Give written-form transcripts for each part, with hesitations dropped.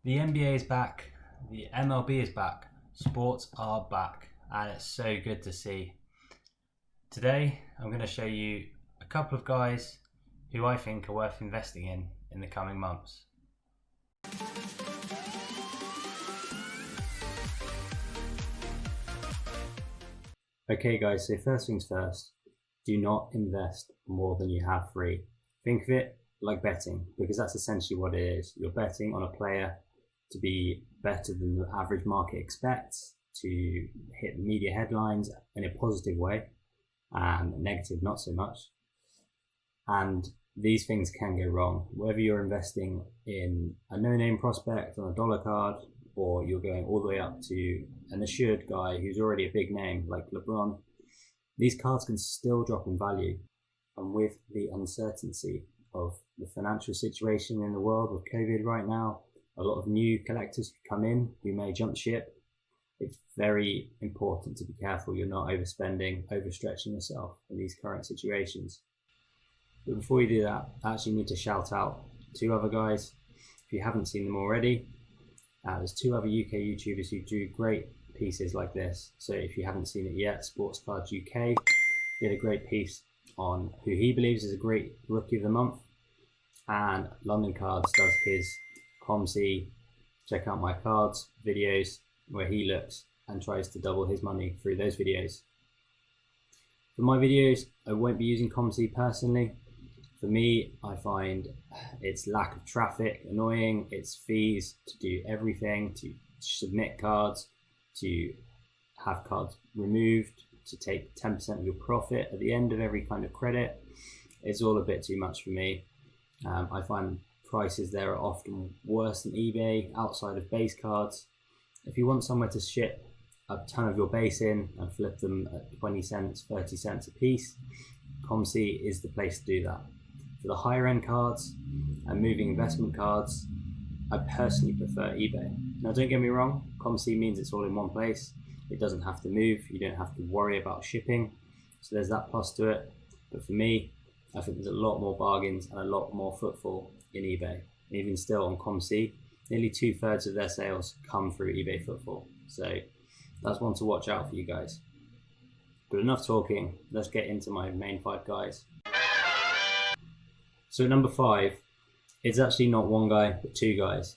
The NBA is back, the MLB is back, sports are back, and it's so good to see. Today, I'm going to show you a couple of guys who I think are worth investing in the coming months. Okay guys, so first things first, do not invest more than you have free. Think of it like betting, because that's essentially what it is. You're betting on a player to be better than the average market expects, to hit media headlines in a positive way, and negative not so much. And these things can go wrong. Whether you're investing in a no-name prospect on a dollar card, or you're going all the way up to an assured guy who's already a big name like LeBron, these cards can still drop in value. And with the uncertainty of the financial situation in the world with COVID right now, a lot of new collectors who come in who may jump ship. It's very important to be careful you're not overspending, overstretching yourself in these current situations. But before you do that, I actually need to shout out two other guys. If you haven't seen them already, there's two other UK YouTubers who do great pieces like this. So if you haven't seen it yet, Sports Cards UK did a great piece on who he believes is a great rookie of the month, and London Cards does his ComC check out my cards videos, where he looks and tries to double his money through those videos. For my videos, I won't be using ComC personally. For me, I find its lack of traffic annoying, its fees to do everything, to submit cards, to have cards removed, to take 10% of your profit at the end of every kind of credit. It's all a bit too much for me. I find prices there are often worse than eBay outside of base cards. If you want somewhere to ship a ton of your base in and flip them at 20 cents, 30 cents a piece, ComC is the place to do that. For the higher end cards and moving investment cards, I personally prefer eBay. Now don't get me wrong, ComC means it's all in one place. It doesn't have to move, you don't have to worry about shipping. So there's that plus to it. But for me, I think there's a lot more bargains and a lot more footfall in eBay. Even still on ComC, nearly 2/3 of their sales come through eBay footfall. So that's one to watch out for you guys. But enough talking, let's get into my main 5 guys. So number 5, it's actually not one guy, but 2 guys.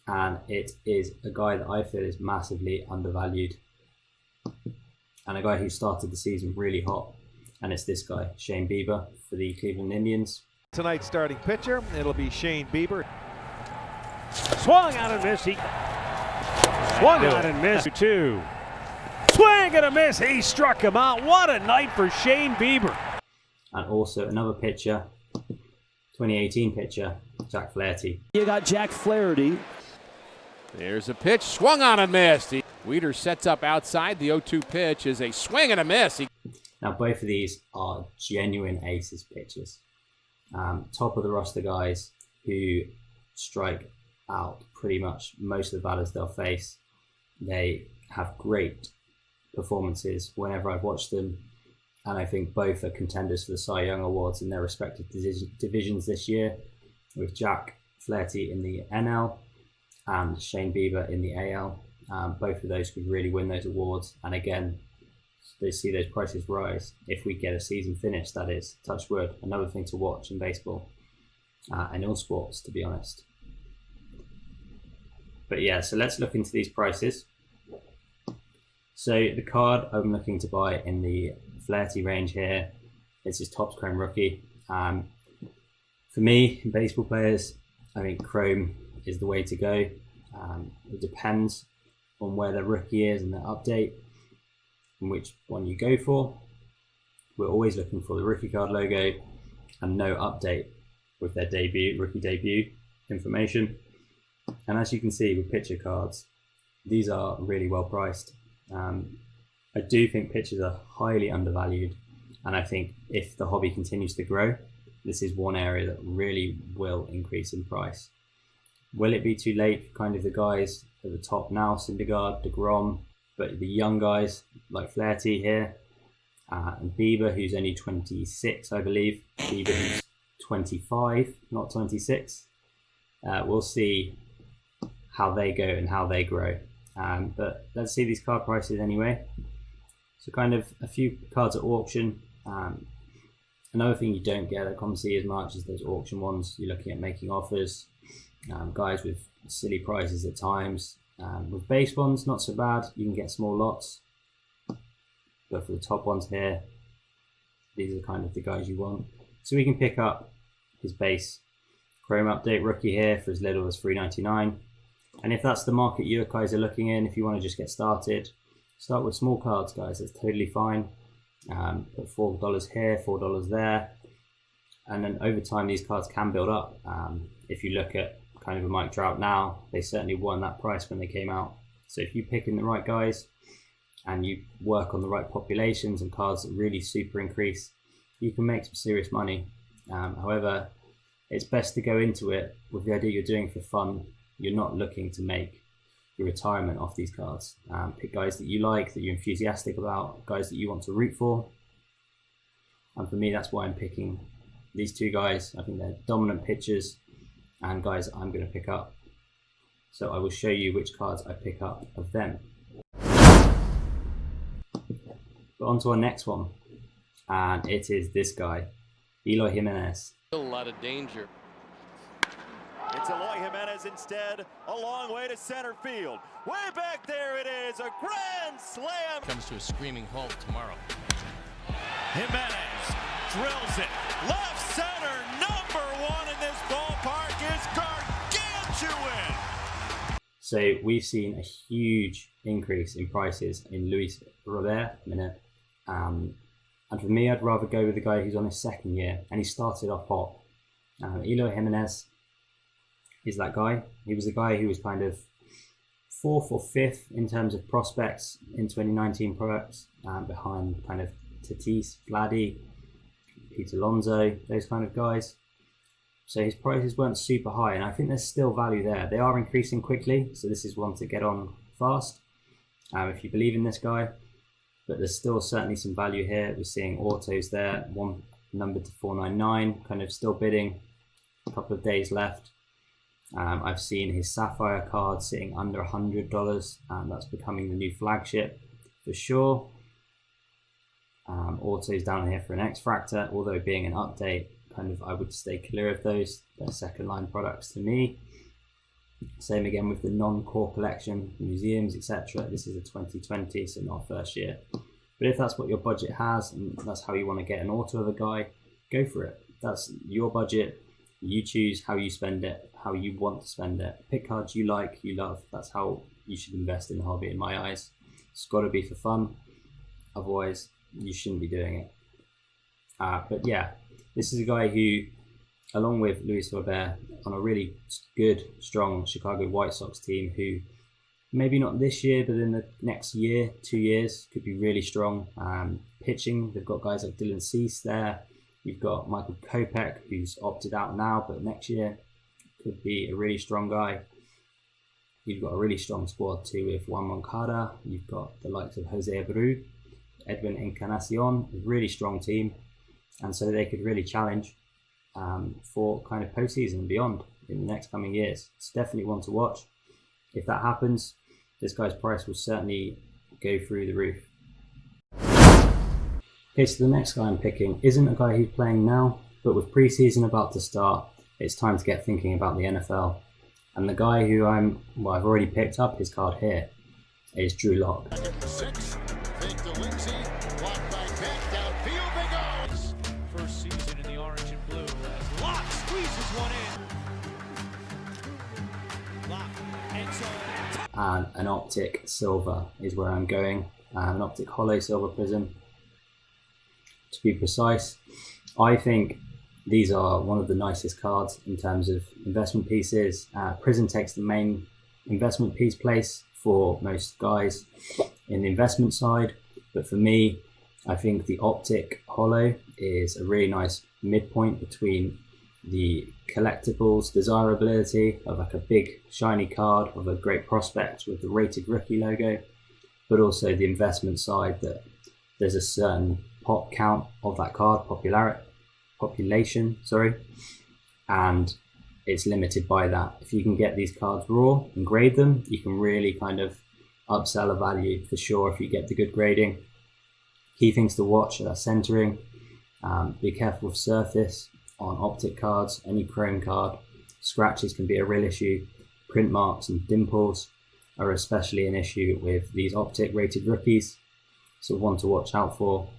And it is a guy that I feel is massively undervalued. And a guy who started the season really hot. And it's this guy, Shane Bieber, for the Cleveland Indians. Tonight's starting pitcher, it'll be Shane Bieber. Swung out and missed. He swung out and missed. 2. Swing and a miss. He struck him out. What a night for Shane Bieber. And also another pitcher, 2018 pitcher, Jack Flaherty. You got Jack Flaherty. There's a pitch, swung on and missed. Weeder sets up outside. The 0-2 pitch is a swing and a miss. Now both of these are genuine aces pitchers. Top of the roster guys who strike out pretty much most of the batters they'll face. They have great performances whenever I've watched them, and I think both are contenders for the Cy Young Awards in their respective divisions this year, with Jack Flaherty in the NL and Shane Bieber in the AL. Both of those could really win those awards, and again, they see those prices rise if we get a season finish, that is, touch wood. Another thing to watch in baseball and all sports, to be honest. But yeah, so let's look into these prices. So the card I'm looking to buy in the Flaherty range here is his Topps Chrome rookie. For me, baseball players, I think Chrome is the way to go. It depends on where their rookie is and their update, and which one you go for. We're always looking for the rookie card logo and no update with their rookie debut information. And as you can see with pitcher cards, these are really well priced. I do think pitchers are highly undervalued, and I think if the hobby continues to grow, this is one area that really will increase in price. Will it be too late for kind of the guys at the top now, Syndergaard, DeGrom, but the young guys like Flaherty here, and Bieber, who's only 26, I believe. Bieber, who's 25, not 26. We'll see how they go and how they grow. But let's see these card prices anyway. So kind of a few cards at auction. Another thing you don't get at ComC as much is those auction ones. You're looking at making offers, guys with silly prices at times. With base ones, not so bad. You can get small lots. But for the top ones here, these are kind of the guys you want. So we can pick up his base Chrome Update rookie here for as little as $3.99. And if that's the market you guys are looking in, if you want to just get started, start with small cards, guys. That's totally fine. Put $4 here, $4 there. And then over time, these cards can build up. If you look at kind of a Mike Trout now, they certainly won that price when they came out. So if you pick in the right guys and you work on the right populations and cards that really super increase, you can make some serious money. However, it's best to go into it with the idea you're doing for fun. You're not looking to make your retirement off these cards. Pick guys that you like, that you're enthusiastic about, guys that you want to root for. And for me, that's why I'm picking these two guys. I think they're dominant pitchers and guys that I'm going to pick up. So I will show you which cards I pick up of them. But on to our next one. And it is this guy, Eloy Jimenez. A lot of danger. It's Eloy Jimenez instead, a long way to center field. Way back there it is, a grand slam. Comes to a screaming halt tomorrow. Jimenez drills it. Left center, #1 in this ballpark is gargantuan. So we've seen a huge increase in prices in Luis Robert. And for me, I'd rather go with the guy who's on his second year and he started off hot. Eloy Jimenez is that guy. He was the guy who was kind of 4th or 5th in terms of prospects in 2019 products, behind kind of Tatis, Vladdy, Pete Alonso, those kind of guys. So his prices weren't super high, and I think there's still value there. They are increasing quickly, so this is one to get on fast if you believe in this guy. But there's still certainly some value here. We're seeing autos there, one numbered to 499, kind of still bidding. A couple of days left. I've seen his Sapphire card sitting under $100, and that's becoming the new flagship for sure. Autos down here for an X-Fractor, although being an update, kind of I would stay clear of those. They're second line products to me. Same again with the non-core collection, museums, etc. This is a 2020, so not first year. But if that's what your budget has, and that's how you want to get an auto of a guy, go for it. That's your budget. You choose how you spend it, how you want to spend it. Pick cards you like, you love. That's how you should invest in the hobby, in my eyes. It's got to be for fun. Otherwise, you shouldn't be doing it. But yeah, this is a guy who, along with Luis Robert, on a really good, strong Chicago White Sox team who maybe not this year, but in the next year, 2 years, could be really strong. Pitching, they've got guys like Dylan Cease there. You've got Michael Kopech, who's opted out now, but next year could be a really strong guy. You've got a really strong squad too with Juan Moncada. You've got the likes of Jose Abreu, Edwin Encarnacion, a really strong team. And so they could really challenge for kind of postseason and beyond in the next coming years. It's definitely one to watch. If that happens, this guy's price will certainly go through the roof. Okay, so the next guy I'm picking isn't a guy who's playing now, but with preseason about to start, it's time to get thinking about the NFL. And the guy who I've already picked up his card here is Drew Lock. First season in the orange and blue as Locke squeezes one in. Locke, And an Optic Silver is where I'm going. An Optic Hollow Silver Prism. To be precise, I think these are one of the nicest cards in terms of investment pieces. Prism takes the main investment piece place for most guys in the investment side, but for me, I think the Optic Hollow is a really nice midpoint between the collectibles desirability of like a big shiny card of a great prospect with the rated rookie logo, but also the investment side that there's a certain pop count of that card, population, and it's limited by that. If you can get these cards raw and grade them, you can really kind of upsell a value for sure if you get the good grading. Key things to watch are centering. Be careful of surface on optic cards, any chrome card. Scratches can be a real issue. Print marks and dimples are especially an issue with these optic rated rookies, so one to watch out for.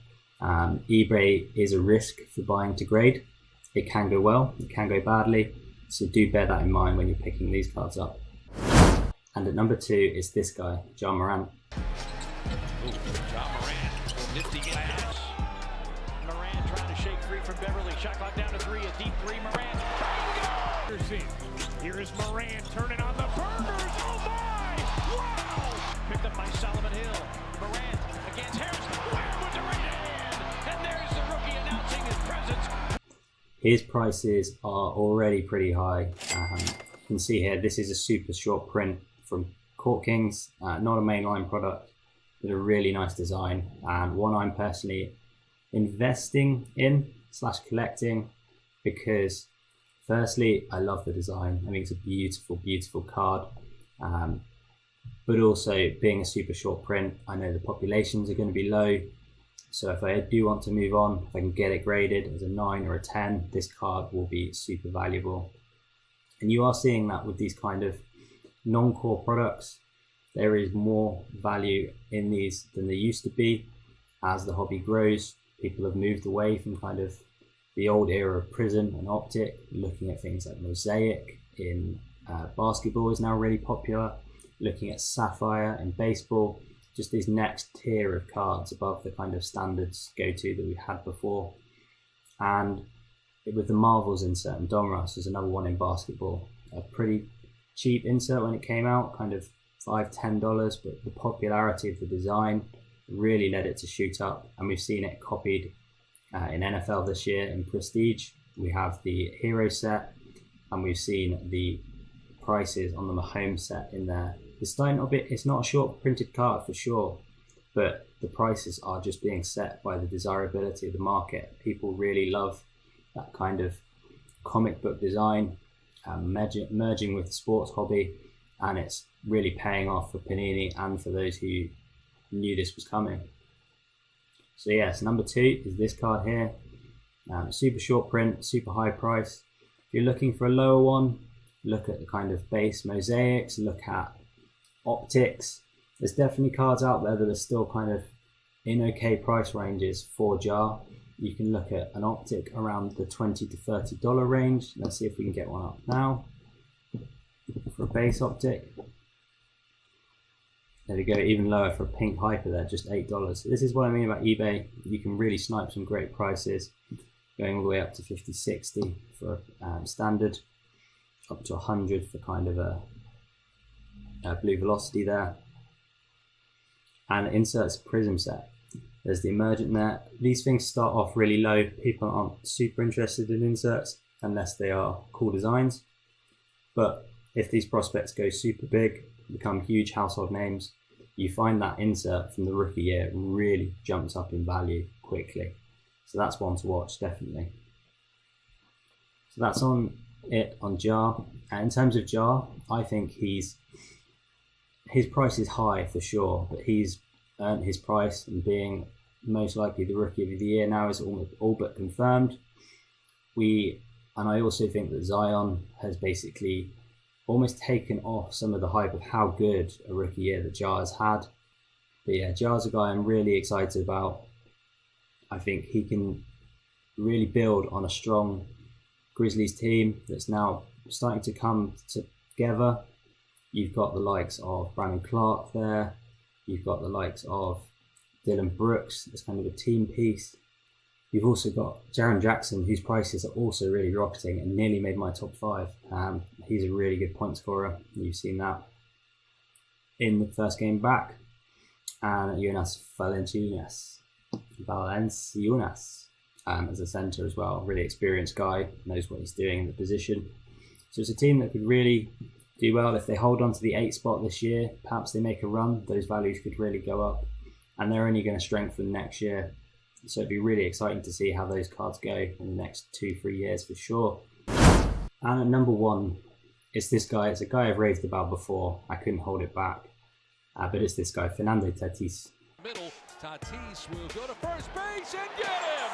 eBay is a risk for buying to grade. It can go well, it can go badly, so do bear that in mind when you're picking these cards up. And at number 2 is this guy, Moran. Moran, nifty pass. Moran trying to shake free from Beverly. Shot clock down to 3, a deep 3. Moran. Here is Moran turning on the burners. Oh my! Wow! Picked up by Solomon Hill. Moran against Harris. Wham with the right hand. And there's the rookie announcing his presence. His prices are already pretty high. You can see here, this is a super short print from Court Kings. Not a mainline product, but a really nice design, and one I'm personally investing in / collecting because firstly, I love the design. I think it's a beautiful, beautiful card. But also being a super short print, I know the populations are going to be low. So if I do want to move on, if I can get it graded as a 9 or a 10, this card will be super valuable. And you are seeing that with these kind of non-core products. There is more value in these than there used to be. As the hobby grows, people have moved away from kind of the old era of Prism and Optic, looking at things like Mosaic in basketball is now really popular, looking at Sapphire in baseball, just this next tier of cards above the kind of standards go-to that we had before. And with the Marvels insert, and Donruss is another one in basketball, a pretty cheap insert when it came out, kind of $5–10, but the popularity of the design really led it to shoot up, and we've seen it copied in NFL this year in Prestige. We have the Hero set, and we've seen the prices on the Mahomes set in there. It's not a short printed card for sure, but the prices are just being set by the desirability of the market. People really love that kind of comic book design, merging with the sports hobby, and it's really paying off for Panini and for those who knew this was coming. So yes, number 2 is this card here. Super short print, super high price. If you're looking for a lower one, look at the kind of base mosaics, look at optics. There's definitely cards out there that are still kind of in okay price ranges for jar. You can look at an optic around the $20 to $30 range. Let's see if we can get one up now for a base optic. There we go, even lower for a pink hyper there, just $8. This is what I mean about eBay. You can really snipe some great prices, going all the way up to 50, 60 for standard, up to 100 for kind of a blue velocity there. And inserts Prism set. There's the emergent there. These things start off really low. People aren't super interested in inserts unless they are cool designs. But if these prospects go super big, become huge household names, you find that insert from the rookie year really jumps up in value quickly. So that's one to watch, definitely. So that's on Jar. And in terms of Jar, I think his price is high for sure, but he's earned his price, and being most likely the rookie of the year now is all but confirmed. And I also think that Zion has basically almost taken off some of the hype of how good a rookie year that Jar has had. But yeah, Jar's a guy I'm really excited about. I think he can really build on a strong Grizzlies team that's now starting to come together. You've got the likes of Brandon Clark there. You've got the likes of Dylan Brooks. It's kind of a team piece. You've also got Jaren Jackson, whose prices are also really rocketing and nearly made my top 5. He's a really good point scorer. You've seen that in the first game back. And Jonas Valanciunas as a centre as well. Really experienced guy, knows what he's doing in the position. So it's a team that could really do well. If they hold on to the 8 spot this year, perhaps they make a run, those values could really go up. And they're only going to strengthen next year. So it'd be really exciting to see how those cards go in the next 2-3 years for sure. And at number 1, it's this guy. It's a guy I've raved about before. I couldn't hold it back. But it's this guy, Fernando Tatis. Middle, Tatis will go to first base and get him!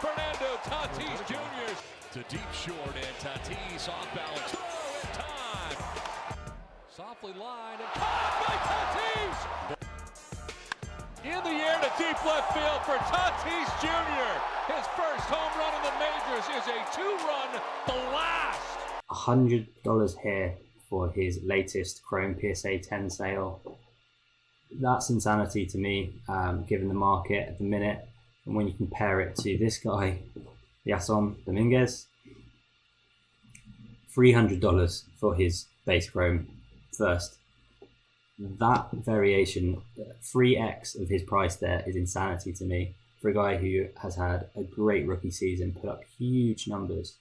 Fernando Tatis Jr. to deep short, and Tatis off balance. Throw in time! Softly lined and caught by Tatis! In the air to deep left field for Tatis Jr. His first home run in the majors is a 2-run blast! $100 here for his latest Chrome PSA 10 sale. That's insanity to me, given the market at the minute. And when you compare it to this guy, Yason Dominguez, $300 for his base Chrome first. That variation, 3x of his price there, is insanity to me for a guy who has had a great rookie season, put up huge numbers,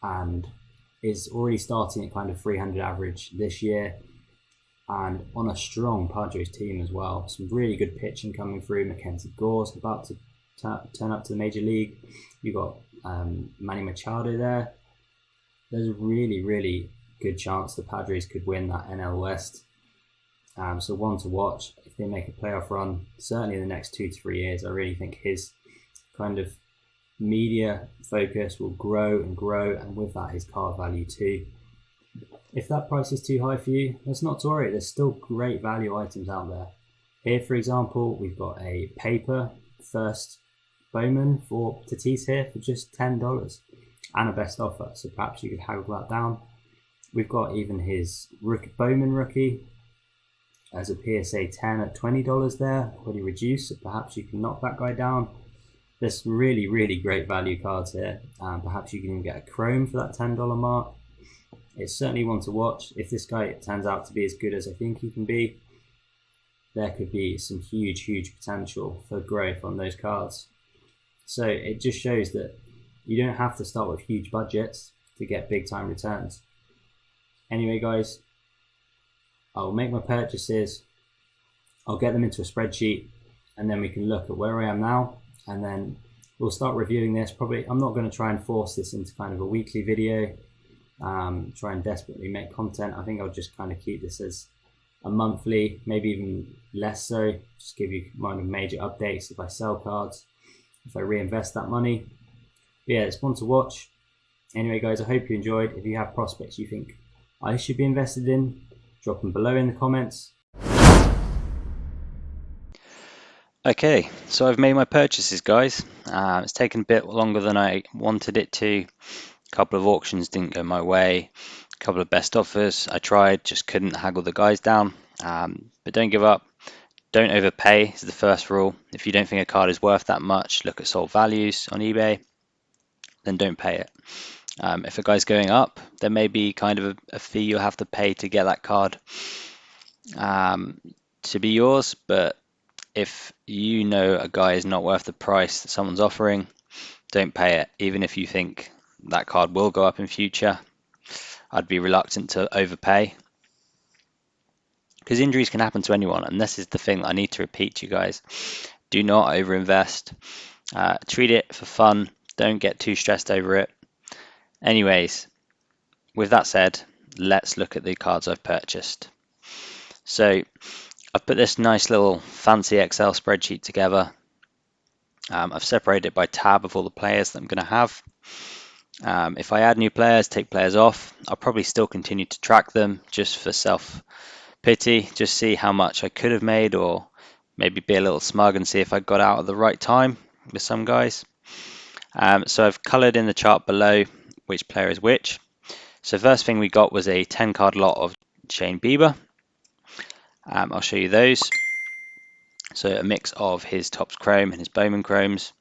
and is already starting at kind of 300 average this year, and on a strong Padres team as well. Some really good pitching coming through. Mackenzie Gore's about to turn up to the major league. You've got Manny Machado there. There's a really, really good chance the Padres could win that NL West. So one to watch if they make a playoff run, certainly in the next 2 to 3 years. I really think his kind of media focus will grow and grow, and with that his card value too. If that price is too high for you, let's not worry. There's still great value items out there. Here, for example, we've got a paper first Bowman for Tatis here for just $10 and a best offer. So perhaps you could haggle that down. We've got even his Bowman rookie as a PSA 10 at $20 there, already reduced. So perhaps you can knock that guy down. There's some really, really great value cards here. Perhaps you can even get a Chrome for that $10 mark. It's certainly one to watch. If this guy turns out to be as good as I think he can be, there could be some huge, huge potential for growth on those cards. So it just shows that you don't have to start with huge budgets to get big time returns. Anyway, guys, I'll make my purchases. I'll get them into a spreadsheet, and then we can look at where I am now, and then we'll start reviewing this. Probably, I'm not going to try and force this into kind of a weekly video. Try and desperately make content. I think I'll just kind of keep this as a monthly, maybe even less so. Just give you kind of major updates if I sell cards, if I reinvest that money. But yeah, it's one to watch. Anyway, guys, I hope you enjoyed. If you have prospects you think I should be invested in, drop them below in the comments. Okay, so I've made my purchases, guys. It's taken a bit longer than I wanted it to. A couple of auctions didn't go my way. A couple of best offers I tried, just couldn't haggle the guys down. But don't give up. Don't overpay is the first rule. If you don't think a card is worth that much, look at sold values on eBay, then don't pay it. If a guy's going up, there may be kind of a fee you'll have to pay to get that card to be yours. But if you know a guy is not worth the price that someone's offering, don't pay it. Even if you think that card will go up in future, I'd be reluctant to overpay, because injuries can happen to anyone, and this is the thing that I need to repeat to you guys. Do not overinvest. Treat it for fun. Don't get too stressed over it. Anyways, with that said, let's look at the cards I've purchased. So I've put this nice little fancy Excel spreadsheet together. I've separated it by tab of all the players that I'm going to have. If I add new players, take players off, I'll probably still continue to track them just for self-pity, just see how much I could have made, or maybe be a little smug and see if I got out at the right time with some guys. So I've coloured in the chart below which player is which. So first thing we got was a 10 card lot of Shane Bieber. I'll show you those. So a mix of his Topps Chrome and his Bowman Chromes.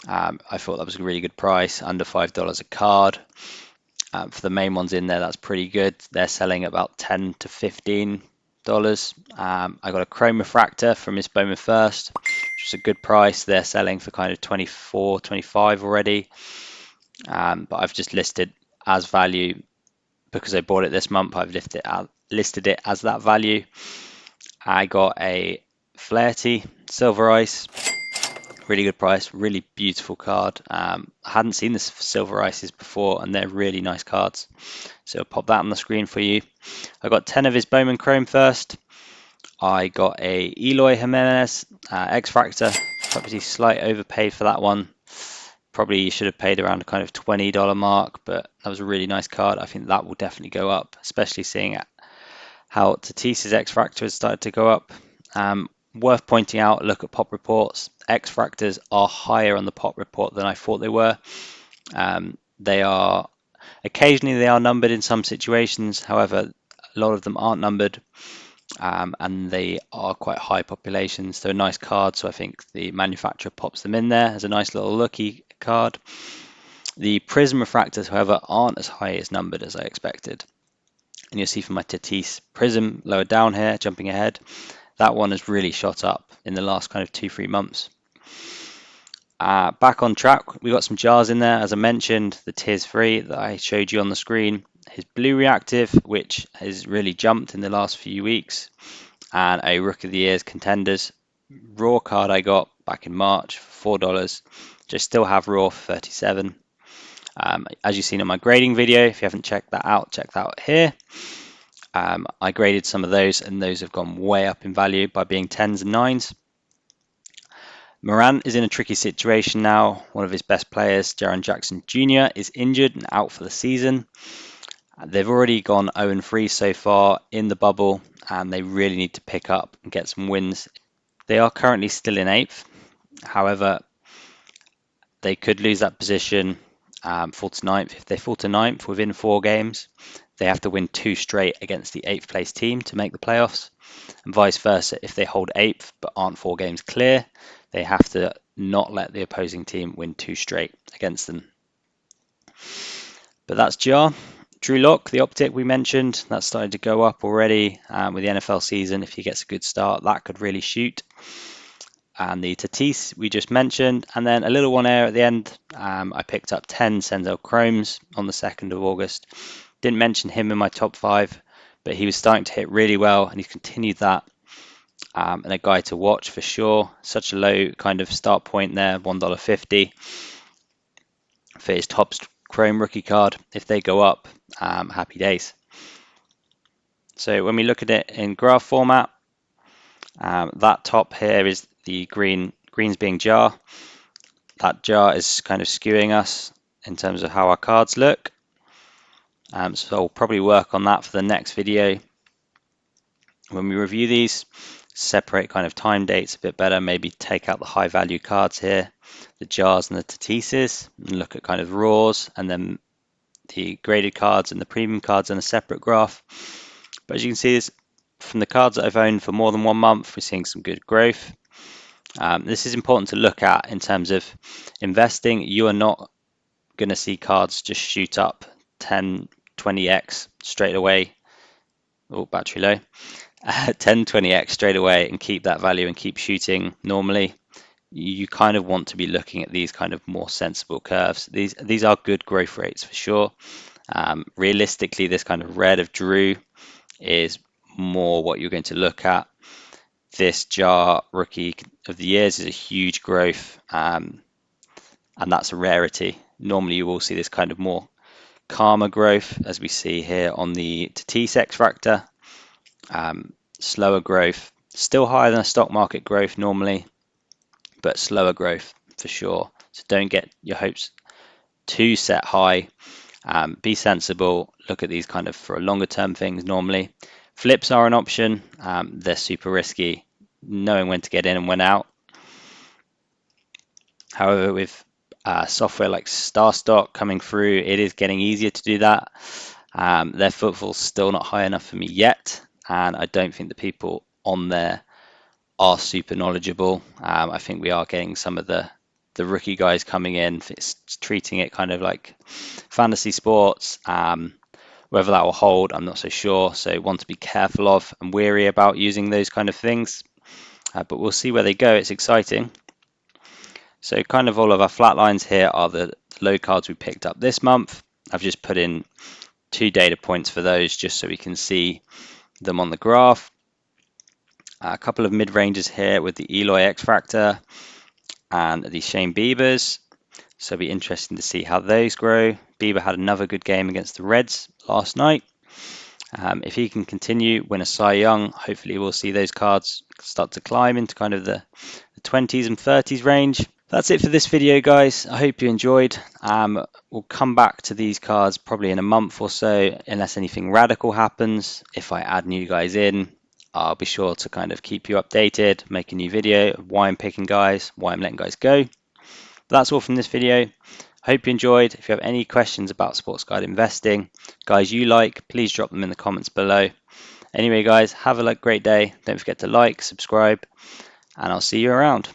I thought that was a really good price, under $5 a card. For the main ones in there, that's pretty good. They're selling about $10 to $15. I got a Chrome Refractor from his Bowman First, which was a good price. They're selling for kind of $24, $25 already. But I've just listed as value because I bought it this month. I've listed it as that value. I got a Flaherty Silver Ice Really good price, really beautiful card. I hadn't seen this Silver Ices before, and they're really nice cards. So I'll pop that on the screen for you. I got 10 of his Bowman Chrome first. I got a Eloy Jimenez X-Fractor. Obviously slight overpaid for that one. Probably should have paid around a kind of $20 mark, but that was a really nice card. I think that will definitely go up, especially seeing how Tatis's X-Fractor has started to go up. Worth pointing out, look at pop reports. X-Fractors are higher on the pop report than I thought they were. They are occasionally numbered in some situations. However, a lot of them aren't numbered, and they are quite high populations. They're a nice card, so I think the manufacturer pops them in there as a nice little looky card. The Prism refractors, however, aren't as high as numbered as I expected. And you'll see from my Tatis Prism lower down here, jumping ahead, that one has really shot up in the last kind of 2-3 months. Back on track, we got some jars in there. As I mentioned, the Tiers 3 that I showed you on the screen, his Blue Reactive, which has really jumped in the last few weeks, and a Rookie of the Year's Contenders raw card I got back in March for $4. Just still have raw for 37. As you've seen in my grading video, if you haven't checked that out, check that out here. I graded some of those, and those have gone way up in value by being 10s and 9s. Moran is in a tricky situation now. One of his best players, Jaren Jackson Jr., is injured and out for the season. They've already gone 0-3 so far in the bubble, and they really need to pick up and get some wins. They are currently still in 8th. However, they could lose that position, fall to 9th. If they fall to 9th within 4 games, they have to win 2 straight against the 8th place team to make the playoffs, and vice versa. If they hold 8th but aren't 4 games clear, they have to not let the opposing team win 2 straight against them. But that's Jar. Drew Lock, the optic we mentioned, that's started to go up already with the NFL season. If he gets a good start, that could really shoot. And the Tatis we just mentioned, and then a little one air at the end. I picked up 10 Senzel Chromes on the 2nd of August. Didn't mention him in my top 5, but he was starting to hit really well, and he's continued that. And a guy to watch for sure. Such a low kind of start point there, $1.50 for his top Chrome rookie card. If they go up, happy days. So when we look at it in graph format, that top here is the greens being jar. That jar is kind of skewing us in terms of how our cards look. So I'll probably work on that for the next video. When we review these, separate kind of time dates a bit better, maybe take out the high value cards here, the jars and the Tatises, and look at kind of raws, and then the graded cards and the premium cards in a separate graph. But as you can see, from the cards that I've owned for more than 1 month, we're seeing some good growth. This is important to look at in terms of investing. You are not going to see cards just shoot up 10, 20x straight away. Oh, battery low. 10, 20x straight away and keep that value and keep shooting normally. You kind of want to be looking at these kind of more sensible curves. These are good growth rates for sure. Realistically, this kind of red of Drew is more what you're going to look at. This jar rookie of the years is a huge growth, and that's a rarity. Normally you will see this kind of more calmer growth, as we see here on the Tatis X-Fractor. Slower growth, still higher than a stock market growth normally, but slower growth for sure. So don't get your hopes too set high. Be sensible. Look at these kind of for longer term things normally. Flips are an option. They're super risky, knowing when to get in and when out. However, with software like StarStock coming through, it is getting easier to do that. Their footfall's still not high enough for me yet, and I don't think the people on there are super knowledgeable. I think we are getting some of the rookie guys coming in, treating it kind of like fantasy sports. Whether that will hold, I'm not so sure. So want to be careful of and wary about using those kind of things. But we'll see where they go. It's exciting. So kind of all of our flat lines here are the low cards we picked up this month. I've just put in 2 data points for those just so we can see them on the graph. A couple of mid-ranges here with the Eloy X-Fractor. and the Shane Biebers. So it'll be interesting to see how those grow. Bieber had another good game against the Reds last night. If he can continue, win a Cy Young, hopefully we'll see those cards start to climb into kind of the 20s and 30s range. That's it for this video, guys. I hope you enjoyed. We'll come back to these cards probably in a month or so, unless anything radical happens. If I add new guys in, I'll be sure to kind of keep you updated, make a new video of why I'm picking guys, why I'm letting guys go. But that's all from this video. Hope you enjoyed. If you have any questions about sports card investing, guys you like, please drop them in the comments below. Anyway, guys, have a great day. Don't forget to like, subscribe, and I'll see you around.